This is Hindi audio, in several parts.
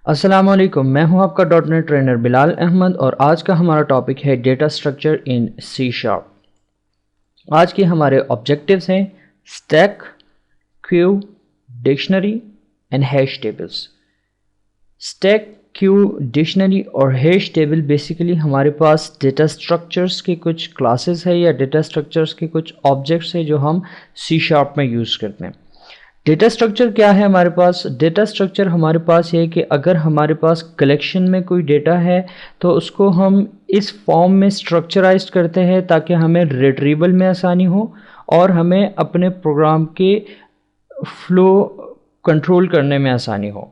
अस्सलाम वालेकुम, मैं हूं आपका dot net trainer Bilal Ahmed और आज का हमारा टॉपिक है data structure in C sharp. आज के हमारे ऑब्जेक्टिव्स हैं stack, queue, dictionary and hash tables. Stack, queue, dictionary और हैश टेबल बेसिकली हमारे पास डेटा स्ट्रक्चर्स के कुछ क्लासेस है या डेटा स्ट्रक्चर्स के कुछ ऑब्जेक्ट्स है जो हम सी शार्प में यूज़ करते हैं। डेटा स्ट्रक्चर क्या है हमारे पास? डेटा स्ट्रक्चर हमारे पास ये है कि अगर हमारे पास कलेक्शन में कोई डेटा है तो उसको हम इस फॉर्म में स्ट्रक्चराइज करते हैं ताकि हमें रिट्रीवल में आसानी हो और हमें अपने प्रोग्राम के फ्लो कंट्रोल करने में आसानी हो,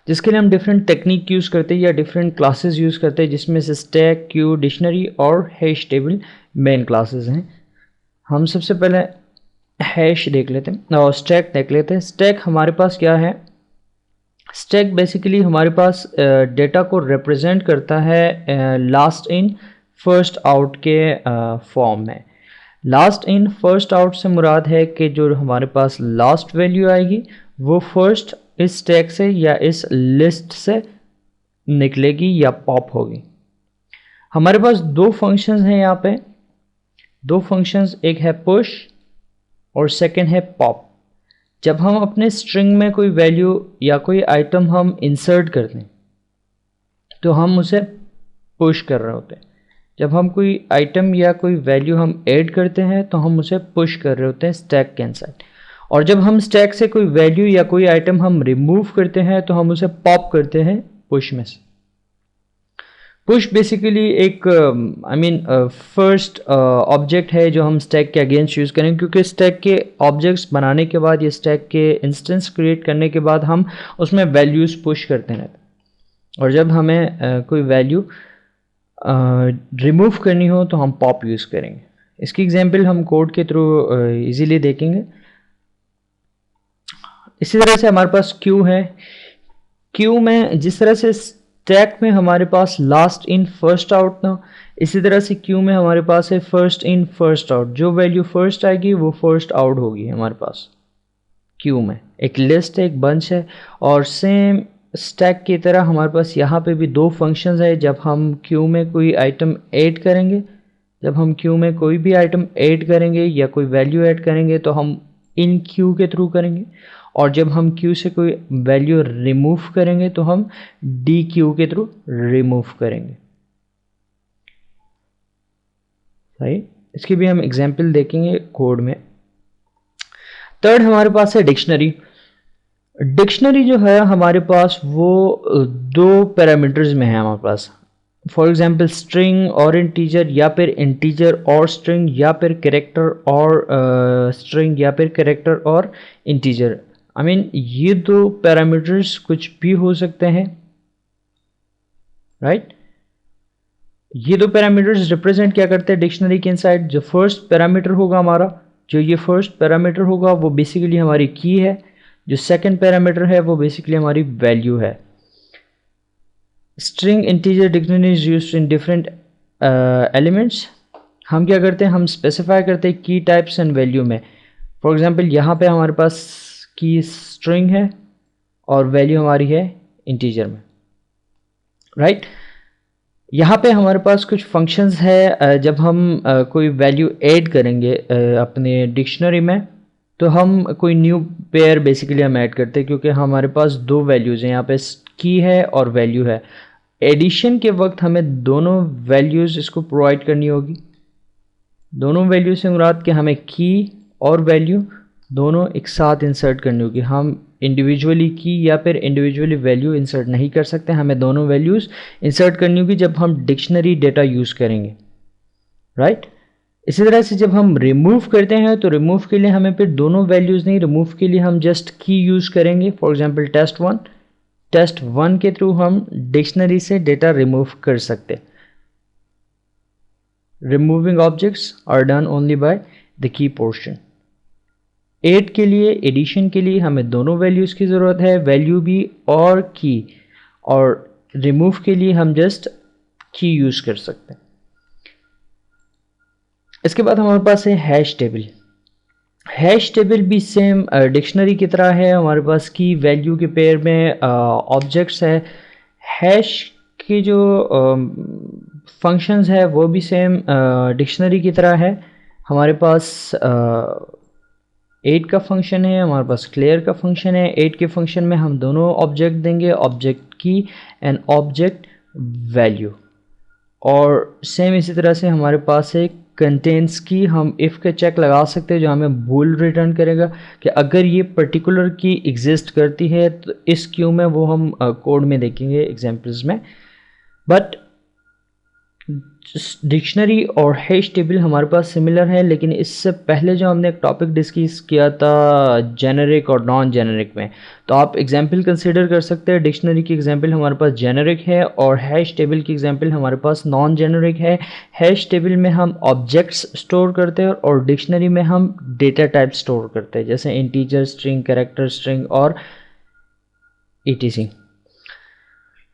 जिसके लिए हम डिफरेंट टेक्निक यूज़ करते हैं या डिफरेंट क्लासेस यूज़ करते हैं, जिसमें से स्टैक, क्यू, डिक्शनरी और हैश टेबल मेन क्लासेस हैं। हम सबसे पहले हैश देख लेते हैं और स्टैक देख लेते हैं। स्टैक हमारे पास क्या है? स्टैक बेसिकली हमारे पास डेटा को रिप्रेजेंट करता है लास्ट इन फर्स्ट आउट के फॉर्म में। लास्ट इन फर्स्ट आउट से मुराद है कि जो हमारे पास लास्ट वैल्यू आएगी वो फर्स्ट इस स्टैक से या इस लिस्ट से निकलेगी या पॉप होगी। हमारे पास दो फंक्शंस हैं यहाँ पे, दो फंक्शंस, एक है पुश और सेकंड है पॉप। जब हम अपने स्ट्रिंग में कोई वैल्यू या कोई आइटम हम इंसर्ट करते हैं तो हम उसे पुश कर रहे होते हैं। जब हम कोई आइटम या कोई वैल्यू हम ऐड करते हैं तो हम उसे पुश कर रहे होते हैं स्टैक के इनसाइड। और जब हम स्टैक से कोई वैल्यू या कोई आइटम हम रिमूव करते हैं तो हम उसे पॉप करते हैं पुश में से। पुश बेसिकली एक फर्स्ट ऑब्जेक्ट है जो हम स्टैक के अगेंस्ट यूज़ करेंगे, क्योंकि स्टैक के ऑब्जेक्ट्स बनाने के बाद या स्टैक के इंस्टेंस क्रिएट करने के बाद हम उसमें वैल्यूज़ पुश करते हैं और जब हमें कोई वैल्यू रिमूव करनी हो तो हम पॉप यूज़ करेंगे। इसकी एग्जांपल हम कोड के थ्रू इजीली देखेंगे। इसी तरह से हमारे पास क्यू है। क्यू में जिस तरह से स्टैक में हमारे पास लास्ट इन फर्स्ट आउट था, इसी तरह से क्यू में हमारे पास है फर्स्ट इन फर्स्ट आउट। जो वैल्यू फर्स्ट आएगी वो फर्स्ट आउट होगी हमारे पास। क्यू में एक लिस्ट है, एक बंच है, और सेम स्टैक की तरह हमारे पास यहाँ पे भी दो फंक्शंस है। जब हम क्यू में कोई आइटम ऐड करेंगे, जब हम क्यू में कोई भी आइटम ऐड करेंगे या कोई वैल्यू ऐड करेंगे तो हम इन क्यू के थ्रू करेंगे, और जब हम क्यू से कोई वैल्यू रिमूव करेंगे तो हम डी क्यू के थ्रू रिमूव करेंगे। राइट, इसकी भी हम एग्जांपल देखेंगे कोड में। थर्ड हमारे पास है डिक्शनरी। डिक्शनरी जो है हमारे पास वो दो पैरामीटर्स में है हमारे पास। फॉर एग्जांपल स्ट्रिंग और इंटीजर, या फिर इंटीजर और स्ट्रिंग, या फिर कैरेक्टर और स्ट्रिंग, या फिर कैरेक्टर और इंटीजर। ये दो पैरामीटर्स कुछ भी हो सकते हैं। राइट, ये दो पैरामीटर्स रिप्रेजेंट क्या करते हैं डिक्शनरी के इनसाइड? जो फर्स्ट पैरामीटर होगा हमारा, जो ये फर्स्ट पैरामीटर होगा वो बेसिकली हमारी की है। जो सेकंड पैरामीटर है वो बेसिकली हमारी वैल्यू है। String, integer, dictionary is used in different elements. हम क्या करते हैं, हम स्पेसिफाई करते हैं की टाइप्स एंड वैल्यू में। फॉर एग्जांपल यहाँ पे हमारे पास की स्ट्रिंग है और वैल्यू हमारी है इंटीजर में। राइट, यहाँ पे हमारे पास कुछ फंक्शंस है। जब हम कोई वैल्यू ऐड करेंगे अपने डिक्शनरी में तो हम कोई न्यू पेयर बेसिकली हम ऐड करते हैं, क्योंकि हमारे पास दो वैल्यूज़ हैं, यहाँ पे की है और वैल्यू है। एडिशन के वक्त हमें दोनों वैल्यूज़ इसको प्रोवाइड करनी होगी। दोनों वैल्यू से मुराद कि हमें की और वैल्यू दोनों एक साथ इंसर्ट करनी होगी। हम इंडिविजुअली की या फिर इंडिविजुअली वैल्यू इंसर्ट नहीं कर सकते, हमें दोनों वैल्यूज़ इंसर्ट करनी होगी जब हम डिक्शनरी डेटा यूज़ करेंगे। राइट, इसी तरह से जब हम रिमूव करते हैं तो रिमूव के लिए हमें फिर दोनों वैल्यूज़ नहीं, रिमूव के लिए हम जस्ट की यूज़ करेंगे। फॉर एग्जांपल टेस्ट वन के थ्रू हम डिक्शनरी से डेटा रिमूव कर सकते। Removing objects are done only by the key portion. Add के लिए, एडिशन के लिए हमें दोनों वैल्यूज़ की ज़रूरत है, वैल्यू भी और की। और रिमूव के लिए हम जस्ट की यूज़ कर सकते हैं। इसके बाद हमारे पास है हैश टेबल। हैश टेबल भी सेम डिक्शनरी की तरह है, हमारे पास की वैल्यू के पेयर में ऑब्जेक्ट्स है। हैश की जो फंक्शंस है वो भी सेम डिक्शनरी की तरह है। हमारे पास 8 का फंक्शन है, हमारे पास क्लियर का फंक्शन है। 8 के फंक्शन में हम दोनों ऑब्जेक्ट देंगे, ऑब्जेक्ट की एंड ऑब्जेक्ट वैल्यू। और सेम इसी तरह से हमारे पास एक कंटेंट्स की हम इफ़ के चेक लगा सकते हैं जो हमें बूल रिटर्न करेगा कि अगर ये पर्टिकुलर की एग्जिस्ट करती है तो इस क्यू में, वो हम कोड में देखेंगे एग्जांपल्स में। बट डिक्शनरी और हैश टेबल हमारे पास सिमिलर है, लेकिन इससे पहले जो हमने एक टॉपिक डिस्कस किया था जेनेरिक और नॉन जेनेरिक में, तो आप एग्जांपल कंसीडर कर सकते हैं। डिक्शनरी की एग्जांपल हमारे पास जेनेरिक है और हैश टेबल की एग्जांपल हमारे पास नॉन जेनेरिक है। हैश टेबल में हम ऑब्जेक्ट्स स्टोर करते हैं और डिक्शनरी में हम डेटा टाइप स्टोर करते हैं, जैसे इंटीजर, स्ट्रिंग, कैरेक्टर स्ट्रिंग और etc।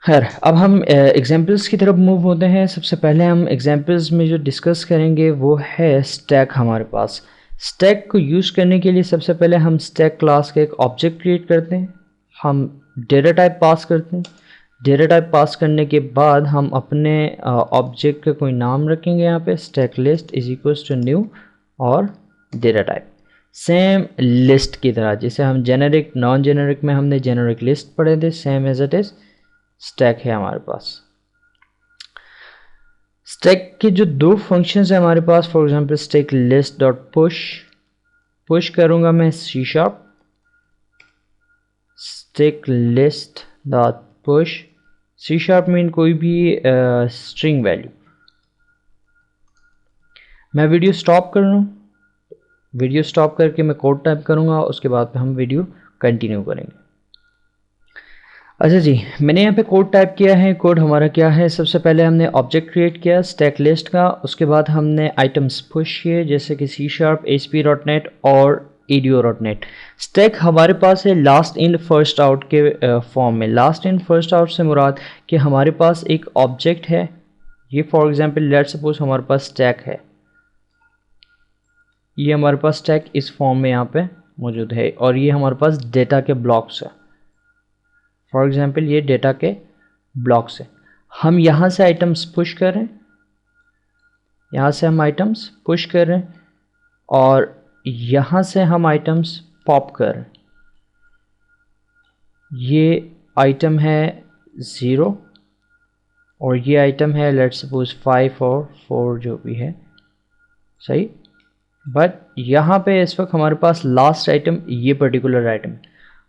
खैर, अब हम एग्जांपल्स की तरफ मूव होते हैं। सबसे पहले हम एग्जांपल्स में जो डिस्कस करेंगे वो है स्टैक। हमारे पास स्टैक को यूज़ करने के लिए सबसे पहले हम स्टैक क्लास का एक ऑब्जेक्ट क्रिएट करते हैं, हम डेटा टाइप पास करते हैं। डेटा टाइप पास करने के बाद हम अपने ऑब्जेक्ट का कोई नाम रखेंगे, यहाँ पे stack list is equals to new और डेटा टाइप सेम लिस्ट की तरह, जिसे हम जेनेरिक नॉन जेनेरिक में हमने जेनेरिक लिस्ट पढ़े थे, same as it is stack है हमारे पास। स्टैक के जो दो फंक्शंस है हमारे पास, for example stack list dot push, push करूंगा मैं C sharp stack list dot push, C sharp mean कोई भी स्ट्रिंग वैल्यू। मैं वीडियो स्टॉप कर रहा हूँ, वीडियो स्टॉप करके मैं कोड टाइप करूंगा, उसके बाद हम वीडियो कंटिन्यू करेंगे। अच्छा जी, मैंने यहाँ पे कोड टाइप किया है। कोड हमारा क्या है, सबसे पहले हमने ऑब्जेक्ट क्रिएट किया स्टैक लिस्ट का, उसके बाद हमने आइटम्स पुश किए जैसे कि सी शार्प, ASP.NET और EDO.NET। स्टैक हमारे पास है लास्ट इन फर्स्ट आउट के फॉर्म में। लास्ट इन फर्स्ट आउट से मुराद कि हमारे पास एक ऑब्जेक्ट है, ये फॉर एग्जांपल लेट्स सपोज हमारे पास स्टैक है, ये हमारे पास स्टैक इस फॉर्म में यहाँ पे मौजूद है और ये हमारे पास डेटा के ब्लॉक्स है। फॉर एग्जाम्पल ये डेटा के ब्लॉक्स है, हम यहाँ से आइटम्स पुश कर रहे हैं, यहाँ से हम आइटम्स पुश कर रहे हैं और यहाँ से हम आइटम्स पॉप कर रहे हैं। ये आइटम है 0 और ये आइटम है लेट्स सपोज 5 और 4 जो भी है, सही। बट यहाँ पे इस वक्त हमारे पास लास्ट आइटम ये पर्टिकुलर आइटम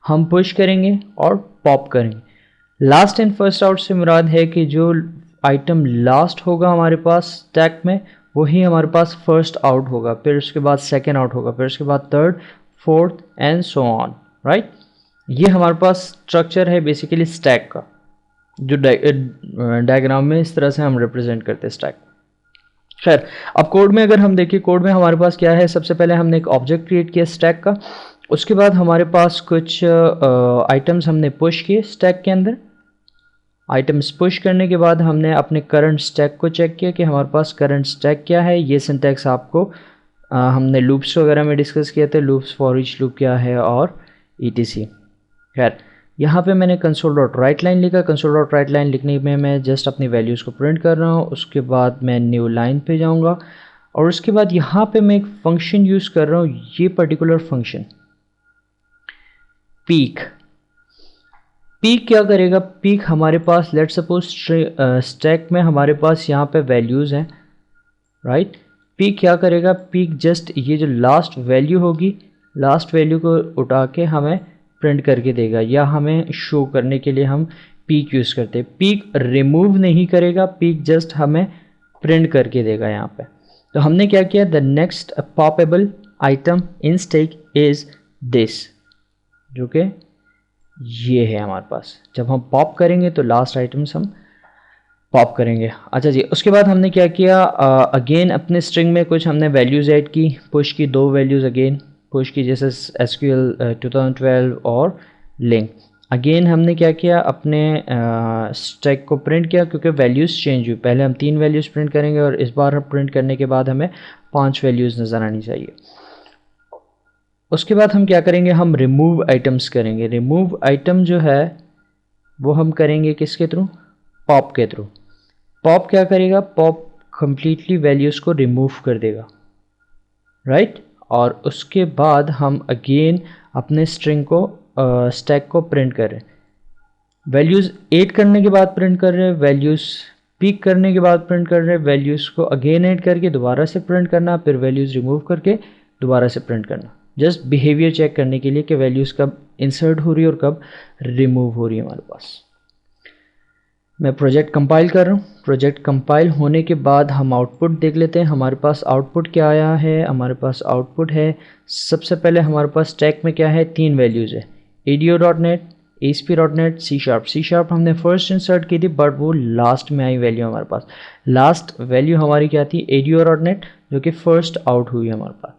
हम पुश करेंगे और पॉप करेंगे। लास्ट इन फर्स्ट आउट से मुराद है कि जो आइटम लास्ट होगा हमारे पास स्टैक में वही हमारे पास फर्स्ट आउट होगा, फिर उसके बाद सेकंड आउट होगा, फिर उसके बाद third, fourth and so on, right. ये हमारे पास स्ट्रक्चर है बेसिकली स्टैक का, जो डायग्राम में इस तरह से हम रिप्रेजेंट करते हैं स्टैक। खैर, अब कोड में अगर हम देखिए, कोड में हमारे पास क्या है, सबसे पहले हमने एक ऑब्जेक्ट क्रिएट किया स्टैक का, उसके बाद हमारे पास कुछ आइटम्स हमने पुश किए स्टैक के अंदर। आइटम्स पुश करने के बाद हमने अपने करंट स्टैक को चेक किया कि हमारे पास करंट स्टैक क्या है। ये सिंटैक्स आपको हमने लूप्स वगैरह में डिस्कस किए थे, लूप्स, फॉर ईच लूप क्या है और etc। खैर, यहाँ पे मैंने कंसोल डॉट राइट लाइन लिखा। कंसोल डॉट राइट लाइन लिखने में मैं जस्ट अपनी वैल्यूज़ को प्रिंट कर रहा हूँ। उसके बाद मैं न्यू लाइन पे जाऊँगा और उसके बाद यहाँ पे मैं एक फंक्शन यूज़ कर रहा हूँ, ये पर्टिकुलर फंक्शन पीक। पीक क्या करेगा, पीक हमारे पास लेट सपोज स्टैक में हमारे पास यहाँ पे वैल्यूज़ हैं, राइट। पीक क्या करेगा, पीक जस्ट ये जो लास्ट वैल्यू होगी, लास्ट वैल्यू को उठा के हमें प्रिंट करके देगा, या हमें शो करने के लिए हम पीक यूज़ करते हैं। पीक रिमूव नहीं करेगा, पीक जस्ट हमें प्रिंट करके देगा यहाँ पे। तो हमने क्या किया, the next poppable item in stack is this, जो कि ये है हमारे पास। जब हम पॉप करेंगे तो लास्ट आइटम्स हम पॉप करेंगे। अच्छा जी, उसके बाद हमने क्या किया, अगेन अपने स्ट्रिंग में कुछ हमने वैल्यूज़ ऐड की, पुश की 2 वैल्यूज़ अगेन पुश की, जैसे SQL 2012 और लिंक। अगेन हमने क्या किया, अपने स्टैक को प्रिंट किया क्योंकि वैल्यूज़ चेंज हुई। पहले हम 3 वैल्यूज़ प्रिंट करेंगे और इस बार प्रिंट करने के बाद हमें 5 वैल्यूज़ नज़र आनी चाहिए। उसके बाद हम क्या करेंगे, हम रिमूव आइटम्स करेंगे। रिमूव आइटम जो है वो हम करेंगे किसके थ्रू, पॉप के थ्रू। पॉप क्या करेगा, पॉप कंप्लीटली वैल्यूज़ को रिमूव कर देगा, राइट। और उसके बाद हम अगेन अपने स्ट्रिंग को स्टैक को प्रिंट कर रहे हैं। वैल्यूज़ ऐड करने के बाद प्रिंट कर रहे हैं, वैल्यूज़ पिक करने के बाद प्रिंट कर रहे हैं, वैल्यूज़ को अगेन ऐड करके दोबारा से प्रिंट करना, फिर वैल्यूज़ रिमूव करके दोबारा से प्रिंट करना, जस्ट बिहेवियर चेक करने के लिए कि वैल्यूज़ कब इंसर्ट हो रही है और कब रिमूव हो रही है हमारे पास। मैं प्रोजेक्ट कंपाइल कर रहा हूँ। प्रोजेक्ट कंपाइल होने के बाद हम आउटपुट देख लेते हैं। हमारे पास आउटपुट क्या आया है, हमारे पास आउटपुट है, सबसे पहले हमारे पास स्टैक में क्या है, 3 वैल्यूज़ है, ADO.NET, ASP.NET, C#। C# हमने फर्स्ट इंसर्ट की थी बट वो लास्ट में आई वैल्यू हमारे पास। लास्ट वैल्यू हमारी क्या थी, ADO.NET, जो कि फर्स्ट आउट हुई हमारे पास।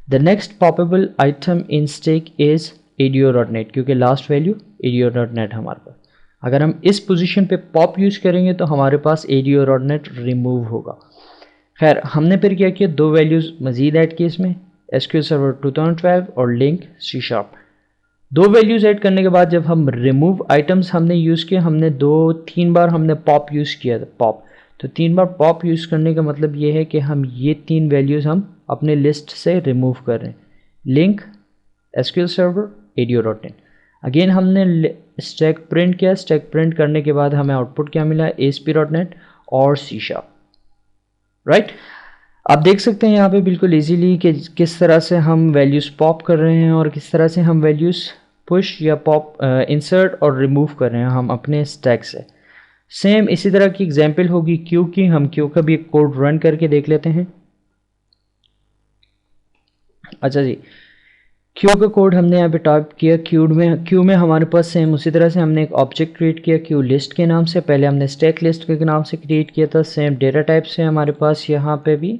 The next poppable item in stack is ADO.NET, क्योंकि लास्ट वैल्यू ADO.NET हमारे पास। अगर हम इस पोजीशन पे पॉप यूज़ करेंगे तो हमारे पास ADO.NET रिमूव होगा। खैर, हमने फिर क्या किया, 2 वैल्यूज़ मज़ीद ऐड की इसमें, SQL सर्वर 2012 और लिंक C#। 2 वैल्यूज़ ऐड करने के बाद जब हम रिमूव आइटम्स हमने यूज़ किया, हमने 2-3 बार हमने पॉप यूज़ किया था, पॉप। तो 3 बार पॉप यूज़ करने का मतलब ये है कि हम ये 3 वैल्यूज़ हम अपने लिस्ट से रिमूव कर रहे हैं, link, SQL server, ADO.NET। Again हमने स्टैक प्रिंट किया, स्टैक प्रिंट करने के बाद हमें आउटपुट क्या मिला, ASP.NET और C#, राइट। आप देख सकते हैं यहाँ पे बिल्कुल इजीली कि किस तरह से हम वैल्यूज़ पॉप कर रहे हैं और किस तरह से हम वैल्यूज़ पुश या पॉप इंसर्ट और रिमूव कर रहे हैं हम अपने स्टैक से। सेम इसी तरह की एग्जांपल होगी क्यू की। हम क्यू का भी एक कोड रन करके देख लेते हैं। अच्छा जी, क्यू का कोड हमने यहाँ पे टाइप किया। क्यू में हमारे पास सेम उसी तरह से हमने एक ऑब्जेक्ट क्रिएट किया क्यू लिस्ट के नाम से। पहले हमने स्टैक लिस्ट के नाम से क्रिएट किया था, सेम डेटा टाइप से हमारे पास यहाँ पे भी।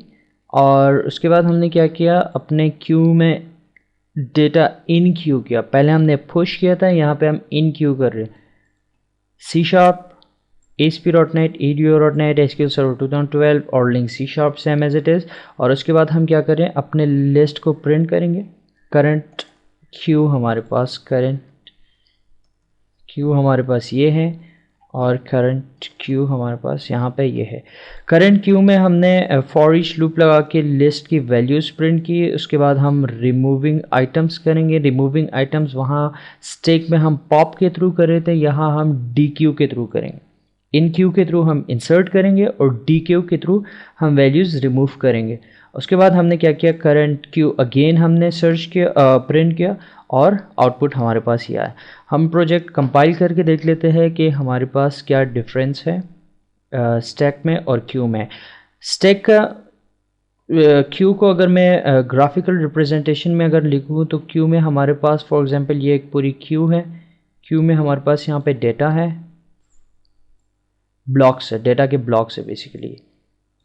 और उसके बाद हमने क्या किया, अपने क्यू में डेटा इन क्यू किया। पहले हमने पुश किया था, यहाँ पे हम इन क्यू कर रहे हैं। C#, ASP.NET, ADO.NET, SQL Server 2012 और LINQ C# same as it is. और उसके बाद हम क्या करें, अपने लिस्ट को प्रिंट करेंगे। करंट क्यू हमारे पास ये है और करंट क्यू हमारे पास यहाँ पे ये है। करंट क्यू में हमने फॉर ईच लूप लगा के लिस्ट की वैल्यूज़ प्रिंट की। उसके बाद हम रिमूविंग आइटम्स करेंगे। रिमूविंग आइटम्स वहाँ स्टैक में हम पॉप के थ्रू कर रहे थे, यहाँ हम DQ के थ्रू करेंगे। इन क्यू के थ्रू हम इंसर्ट करेंगे और DQ के थ्रू हम वैल्यूज़ रिमूव करेंगे। उसके बाद हमने क्या किया, करंट क्यू अगेन हमने सर्च किया, प्रिंट किया और आउटपुट हमारे पास ही आया। हम प्रोजेक्ट कंपाइल करके देख लेते हैं कि हमारे पास क्या डिफरेंस है स्टैक में और क्यू में। स्टैक का क्यू को अगर मैं ग्राफिकल रिप्रेजेंटेशन में अगर लिखूँ तो क्यू में हमारे पास फॉर एग्जांपल ये एक पूरी क्यू है। क्यू में हमारे पास यहाँ पे डेटा है, ब्लॉक्स है, डेटा के ब्लॉक्स है बेसिकली,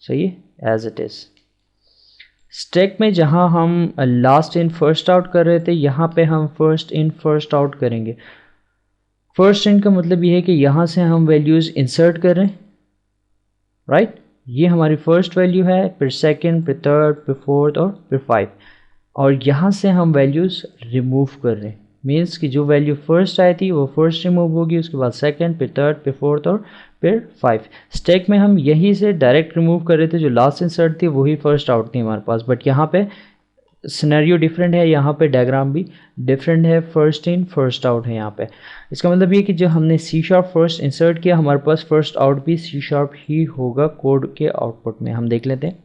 सही है एज इट इज़। स्टैक में जहाँ हम लास्ट इन फर्स्ट आउट कर रहे थे, यहाँ पे हम फर्स्ट इन फर्स्ट आउट करेंगे। फर्स्ट इन का मतलब ये है कि यहाँ से हम वैल्यूज़ इंसर्ट कर रहे हैं, राइट। ये हमारी फर्स्ट वैल्यू है, फिर सेकंड, फिर थर्ड, फिर फोर्थ और फिर 5। और यहाँ से हम वैल्यूज़ रिमूव कर रहे हैं, मीन्स कि जो वैल्यू फर्स्ट आई थी वो फर्स्ट रिमूव होगी, उसके बाद सेकंड, फिर थर्ड, फिर फोर्थ और फिर 5। स्टैक में हम यहीं से डायरेक्ट रिमूव कर रहे थे, जो लास्ट इंसर्ट थी वही फर्स्ट आउट थी हमारे पास। बट यहाँ पे सिनेरियो डिफरेंट है, यहाँ पे डायग्राम भी डिफरेंट है, फर्स्ट इन फर्स्ट आउट है यहाँ पे। इसका मतलब ये कि जो हमने C# फर्स्ट इंसर्ट किया, हमारे पास फर्स्ट आउट भी C# ही होगा कोड के आउटपुट में। हम देख लेते हैं,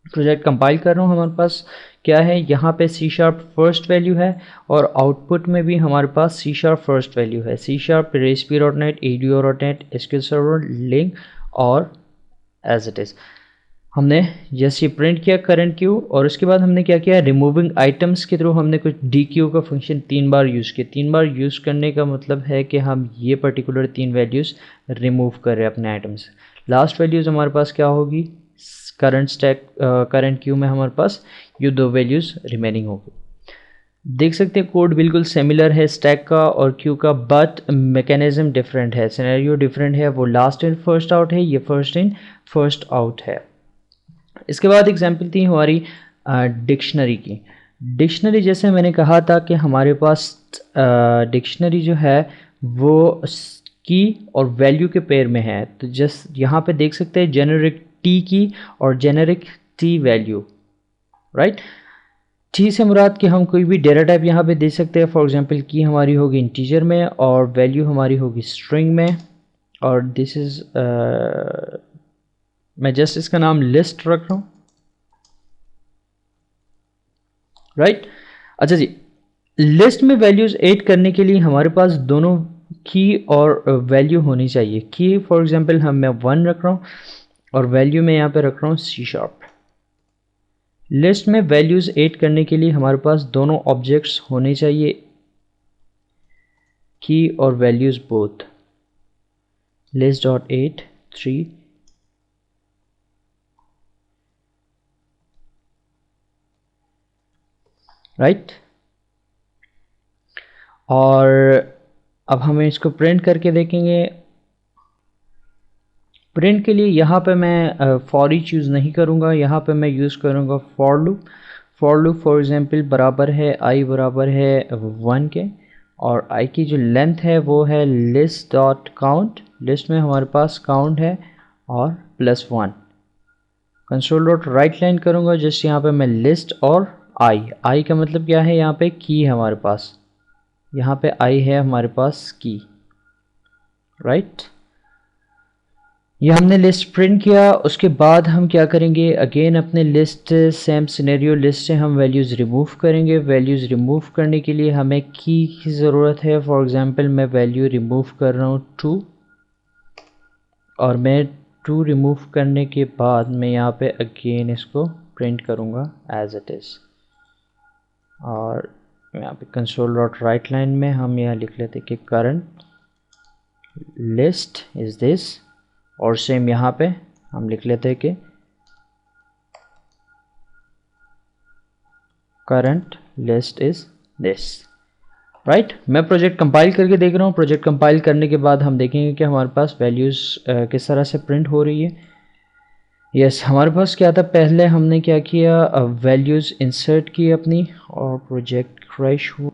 प्रोजेक्ट कंपाइल कर रहा हूँ। हमारे पास क्या है, यहाँ पे C# फर्स्ट वैल्यू है और आउटपुट में भी हमारे पास C# फर्स्ट वैल्यू है। C#, ASP.NET, ADO.NET, SQL server, link और एज इट इज़। हमने जैसे प्रिंट किया करंट क्यू और उसके बाद हमने क्या किया, रिमूविंग आइटम्स के थ्रू हमने कुछ DQ का फंक्शन 3 बार यूज़ किया। 3 बार यूज़ करने का मतलब है कि हम ये पर्टिकुलर 3 वैल्यूज़ रिमूव कर रहे हैं अपने आइटम से। लास्ट वैल्यूज़ हमारे पास क्या होगी, करंट क्यू में हमारे पास ये 2 वैल्यूज़ रिमेनिंग होगी। देख सकते हैं कोड बिल्कुल सिमिलर है स्टैक का और क्यू का, बट मैकेनिज्म डिफरेंट है, सिनेरियो डिफरेंट है। वो लास्ट इन फर्स्ट आउट है, ये फर्स्ट इन फर्स्ट आउट है। इसके बाद एग्जांपल थी हमारी डिक्शनरी की। डिक्शनरी जैसे मैंने कहा था कि हमारे पास डिक्शनरी जो है वो की और वैल्यू के पेयर में है, तो जस्ट यहाँ पे देख सकते हैं जेनेरिक टी की और generic T value, right. T से मुराद कि हम कोई भी डेटा टाइप यहाँ पे दे सकते हैं। फॉर एग्जांपल की हमारी होगी इंटीजर में और वैल्यू हमारी होगी स्ट्रिंग में, और दिस इज़ मैं जस्ट इसका नाम लिस्ट रख रहा हूँ, राइट। अच्छा जी, लिस्ट में वैल्यूज़ ऐड करने के लिए हमारे पास दोनों की और वैल्यू होनी चाहिए। की फॉर एग्जांपल मैं 1 रख रहा हूँ और वैल्यू में यहाँ पे रख रहा हूँ C#। लिस्ट में वैल्यूज़ ऐड करने के लिए हमारे पास दोनों ऑब्जेक्ट्स होने चाहिए, की और values both. List dot add 3, right. और अब हमें इसको प्रिंट करके देखेंगे। प्रिंट के लिए यहाँ पे मैं फॉर ईच यूज़ नहीं करूँगा, यहाँ पे मैं यूज़ करूँगा for loop. For loop for example बराबर है आई बराबर है 1 के, और आई की जो लेंथ है वो है लिस्ट डॉट काउंट। लिस्ट में हमारे पास काउंट है और +1। कंसोल डॉट राइट लाइन करूँगा, जस्ट यहाँ पे मैं लिस्ट और आई का मतलब क्या है, यहाँ पे की है हमारे पास, यहाँ पे आई है हमारे पास की, राइट। ये हमने लिस्ट प्रिंट किया। उसके बाद हम क्या करेंगे, अगेन अपने लिस्ट सेम सिनेरियो, लिस्ट से हम वैल्यूज़ रिमूव करेंगे। वैल्यूज़ रिमूव करने के लिए हमें की ज़रूरत है। फॉर एग्जांपल मैं वैल्यू रिमूव कर रहा हूँ 2, और मैं 2 रिमूव करने के बाद मैं यहाँ पे अगेन इसको प्रिंट करूँगा एज इट इज़। और यहाँ पे कंसोल डॉट राइट लाइन में हम यहाँ लिख लेते कि करंट लिस्ट इज़ दिस, और सेम यहाँ पे हम लिख लेते हैं कि current list is this, right. मैं प्रोजेक्ट कंपाइल करके देख रहा हूँ। प्रोजेक्ट कंपाइल करने के बाद हम देखेंगे कि हमारे पास वैल्यूज़ किस तरह से प्रिंट हो रही है। यस, हमारे पास क्या था, पहले हमने क्या किया, वैल्यूज़ इंसर्ट की अपनी, और प्रोजेक्ट क्रैश हुआ।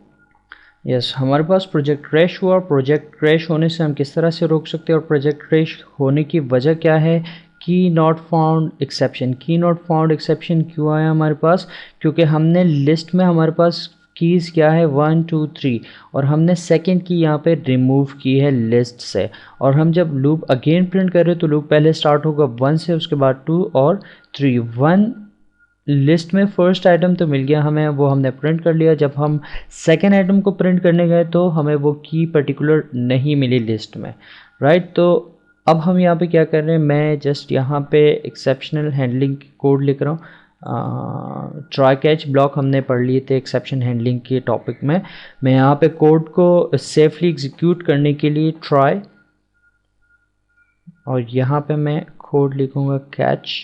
यस, हमारे पास प्रोजेक्ट क्रैश हुआ। प्रोजेक्ट क्रैश होने से हम किस तरह से रोक सकते हैं, और प्रोजेक्ट क्रैश होने की वजह क्या है, की नॉट फाउंड एक्सेप्शन। की नॉट फाउंड एक्सेप्शन क्यों आया हमारे पास, क्योंकि हमने लिस्ट में हमारे पास कीज़ क्या है 1 2 3, और हमने सेकंड की यहाँ पे रिमूव की है लिस्ट से। और हम जब लूप अगेन प्रिंट कर रहे हैं तो लूप पहले स्टार्ट होगा 1 से, उसके बाद 2 और 3। 1 लिस्ट में फर्स्ट आइटम तो मिल गया हमें, वो हमने प्रिंट कर लिया। जब हम सेकेंड आइटम को प्रिंट करने गए तो हमें वो की पर्टिकुलर नहीं मिली लिस्ट में, राइट। तो अब हम यहाँ पे क्या कर रहे हैं, मैं जस्ट यहाँ पे एक्सेप्शनल हैंडलिंग कोड लिख रहा हूँ। ट्राई कैच ब्लॉक हमने पढ़ लिए थे एक्सेप्शन हैंडलिंग के टॉपिक में। मैं यहाँ पे कोड को सेफली एग्जीक्यूट करने के लिए ट्राई, और यहाँ पे मैं कोड लिखूँगा कैच।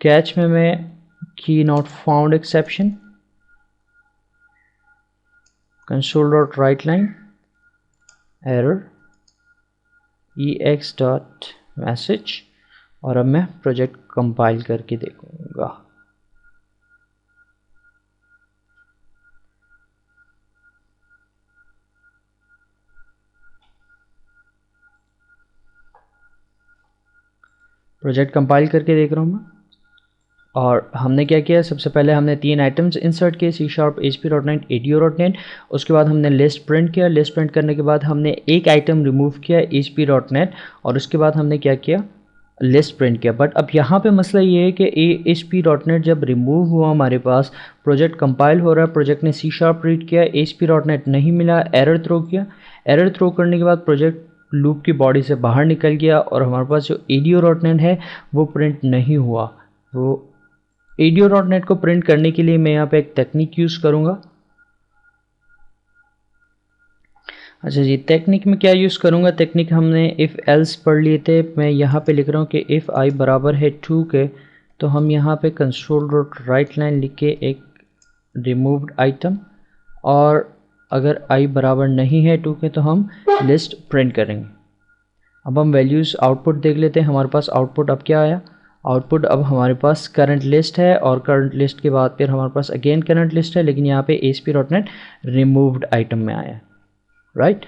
कैच में मैं key not found exception, console dot write line error ex dot message, और अब मैं प्रोजेक्ट कंपाइल करके देखूंगा। प्रोजेक्ट कंपाइल करके देख रहा हूँ मैं। और हमने क्या किया, सबसे पहले हमने 3 आइटम्स इंसर्ट किए, C#, ASP.NET, ADO.NET। उसके बाद हमने लिस्ट प्रिंट किया। लिस्ट प्रिंट करने के बाद हमने एक आइटम रिमूव किया ASP.NET, और उसके बाद हमने क्या किया, लिस्ट प्रिंट किया। बट अब यहाँ पे मसला ये है कि ASP.NET जब रिमूव हुआ हमारे पास, प्रोजेक्ट कंपाइल हो रहा है, प्रोजेक्ट ने C# रीड किया, ASP.NET नहीं मिला, एरर थ्रो किया। एरर थ्रो करने के बाद प्रोजेक्ट लूप की बॉडी से बाहर निकल गया, और हमारे पास जो ADO.NET है वो प्रिंट नहीं हुआ। वो ADO.NET को प्रिंट करने के लिए मैं यहाँ पे एक टेक्निक यूज़ करूँगा। अच्छा जी, टेक्निक में क्या यूज़ करूँगा, टेक्निक हमने इफ़ एल्स पढ़ लिए थे। मैं यहाँ पे लिख रहा हूँ कि इफ़ आई बराबर है 2 के, तो हम यहाँ पे कंसोल डॉट राइट लाइन लिख के एक रिमूव्ड आइटम, और अगर आई बराबर नहीं है 2 के तो हम लिस्ट प्रिंट करेंगे। अब हम वैल्यूज़ आउटपुट देख लेते हैं। हमारे पास आउटपुट अब क्या आया, आउटपुट अब हमारे पास करंट लिस्ट है और करंट लिस्ट के बाद फिर हमारे पास अगेन करंट लिस्ट है, लेकिन यहाँ पे ASP.NET रिमूव्ड आइटम में आया है, राइट।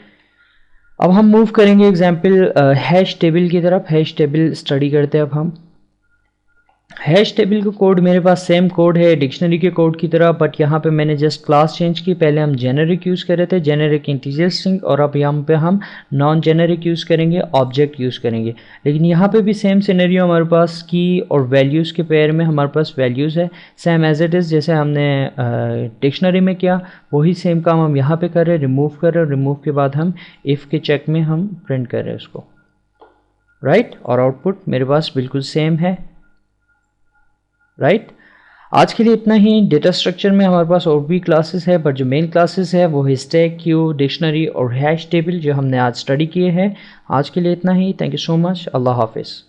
अब हम मूव करेंगे एग्जाम्पल हैश टेबल की तरफ। हैश टेबल स्टडी करते हैं अब हम। हैश टेबल का कोड मेरे पास सेम कोड है डिक्शनरी के कोड की तरह, बट यहाँ पे मैंने जस्ट क्लास चेंज की। पहले हम जेनेरिक यूज़ कर रहे थे, जेनेरिक इंटीजर स्ट्रिंग, और अब यहाँ पे हम नॉन जेनेरिक यूज़ करेंगे, ऑब्जेक्ट यूज़ करेंगे। लेकिन यहाँ पे भी सेम सिनेरियो हमारे पास की और वैल्यूज़ के पेयर में हमारे पास वैल्यूज़ है, सेम एज इट इज़ जैसे हमने डिक्शनरी में किया वही सेम काम हम यहाँ पे कर रहे हैं, रिमूव कर रहे हैं। रिमूव के बाद हम इफ़ के चेक में हम प्रिंट कर रहे हैं उसको, राइट। और आउटपुट मेरे पास बिल्कुल सेम है, राइट। आज के लिए इतना ही। डेटा स्ट्रक्चर में हमारे पास और भी क्लासेस है, बट जो मेन क्लासेस है वो है स्टैक, क्यू, डिक्शनरी और हैश टेबल जो हमने आज स्टडी किए हैं। आज के लिए इतना ही। Thank you so much. अल्लाह हाफिज़।